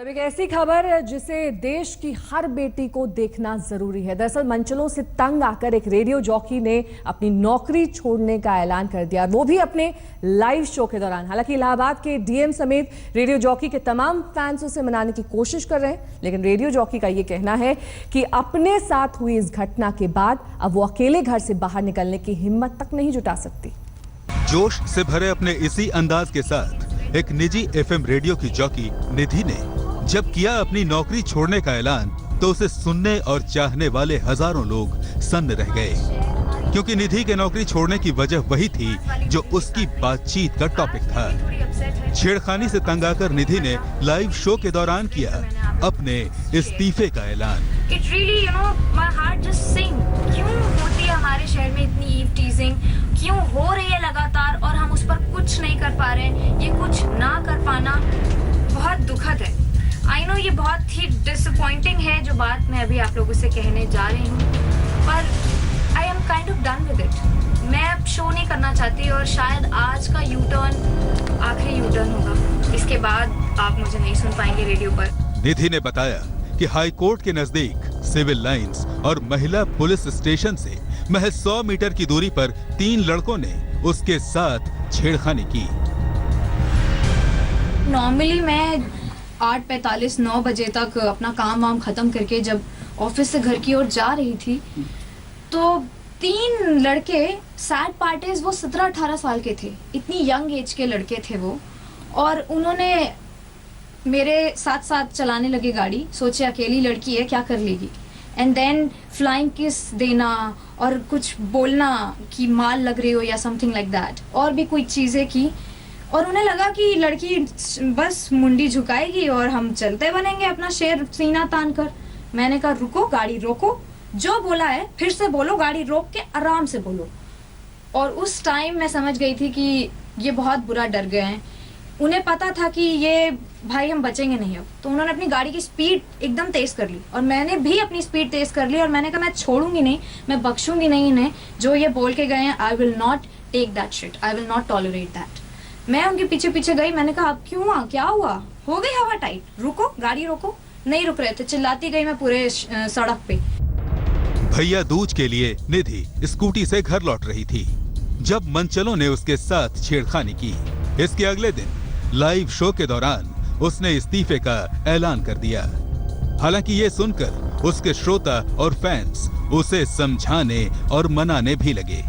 अब एक ऐसी खबर जिसे देश की हर बेटी को देखना जरूरी है। दरअसल मंचलों से तंग आकर एक रेडियो जॉकी ने अपनी नौकरी छोड़ने का ऐलान कर दिया, वो भी अपने लाइव शो के दौरान। हालांकि इलाहाबाद के डीएम समेत रेडियो जॉकी के तमाम फैंस उसे मनाने की कोशिश कर रहे हैं, लेकिन रेडियो जॉकी का ये कहना है कि अपने साथ हुई इस घटना के बाद अब वो अकेले घर से बाहर निकलने की हिम्मत तक नहीं जुटा सकती। जोश से भरे अपने इसी अंदाज के साथ एक निजी एफएम रेडियो की जॉकी निधि ने जब किया अपनी नौकरी छोड़ने का ऐलान, तो उसे सुनने और चाहने वाले हजारों लोग सन्न रह गए, क्योंकि निधि के नौकरी छोड़ने की वजह वही थी जो उसकी बातचीत का टॉपिक था। छेड़खानी से तंग आकर निधि ने लाइव शो के दौरान किया अपने इस्तीफे का ऐलान। It really, my heart just sing. क्यों होती है हमारे शहर में इतनी ईव टीजिंग, क्यों हो रही है लगातार और हम उस पर कुछ नहीं कर पा रहे हैं। ये कुछ ना कर पाना बहुत दुखद है। आई नो ये बहुत ही डिसअपॉइंटिंग है जो बात मैं अभी आप लोगों से कहने जा रही हूँ, पर I am kind of done with it. मैं अब शो नहीं करना चाहती और शायद आज का यू टर्न आखिरी यू टर्न होगा। इसके बाद आप मुझे नहीं सुन पाएंगे रेडियो पर। निधि ने बताया कि हाई कोर्ट के नजदीक सिविल लाइंस और महिला पुलिस स्टेशन से महज 100 मीटर की दूरी पर 3 लड़कों ने उसके साथ छेड़खानी की। नॉर्मली मैं 8:45 9 बजे तक अपना काम वाम खत्म करके जब ऑफिस से घर की ओर जा रही थी, तो 3 लड़के सैड पार्टीज, वो 17-18 साल के थे, इतनी यंग एज के लड़के थे वो, और उन्होंने मेरे साथ साथ चलाने लगे गाड़ी। सोचे अकेली लड़की है, क्या कर लेगी, एंड देन फ्लाइंग किस देना और कुछ बोलना कि माल लग रही हो या समथिंग लाइक दैट, और भी कोई चीज़ें की। और उन्हें लगा कि लड़की बस मुंडी झुकाएगी और हम चलते बनेंगे अपना शेर सीना तान कर। मैंने कहा रुको, गाड़ी रोको, जो बोला है फिर से बोलो, गाड़ी रोक के आराम से बोलो। और उस टाइम मैं समझ गई थी कि ये बहुत बुरा डर गए हैं। उन्हें पता था कि ये भाई हम बचेंगे नहीं अब, तो उन्होंने अपनी गाड़ी की स्पीड एकदम तेज कर ली और मैंने भी अपनी स्पीड तेज कर ली। और मैंने कहा मैं छोड़ूंगी नहीं, मैं बख्शूंगी नहीं इन्हें, जो ये बोल के गए हैं। I will not take that shit, I will not tolerate that. मैं उनके पीछे पीछे गई। मैंने कहा अब क्यों हुआ, क्या हुआ, हो गई हवा टाइट, रुको, गाड़ी रोको। नहीं रुक रहे थे, चिल्लाती गई मैं पूरे सड़क पे। भैया दूज के लिए निधि स्कूटी से घर लौट रही थी जब मंचलों ने उसके साथ छेड़खानी की। इसके अगले दिन लाइव शो के दौरान उसने इस्तीफे का ऐलान कर दिया। हालांकि ये सुनकर उसके श्रोता और फैंस उसे समझाने और मनाने भी लगे।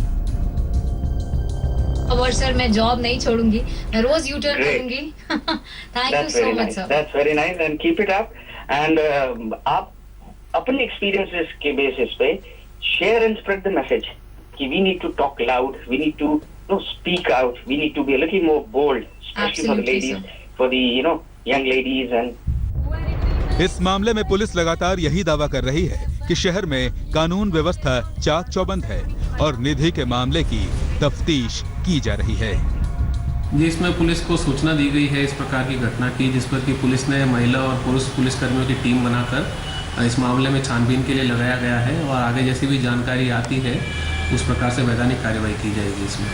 और सर मैं जॉब नहीं छोड़ूंगी, मैं रोज यू टर्न करूंगी। Thank you so much sir. That's very nice and keep it up. And आप अपने एक्सपीरियंसेस के बेसिस पे share and spread the message कि we need to talk loud, we need to speak out, we need to be a little more bold, specially for the ladies, for the young ladies. And इस मामले में police लगातार यही दावा कर रही है कि शहर में कानून व्यवस्था चाक चौबंद है और निधि के मामले की तफ्तीश की जा रही है। जिसमें पुलिस को सूचना दी गई है इस प्रकार की घटना की, जिस पर कि पुलिस ने महिला और पुरुष पुलिसकर्मियों की टीम बनाकर इस मामले में छानबीन के लिए लगाया गया है और आगे जैसी भी जानकारी आती है उस प्रकार से वैधानिक कार्रवाई की जाएगी इसमें।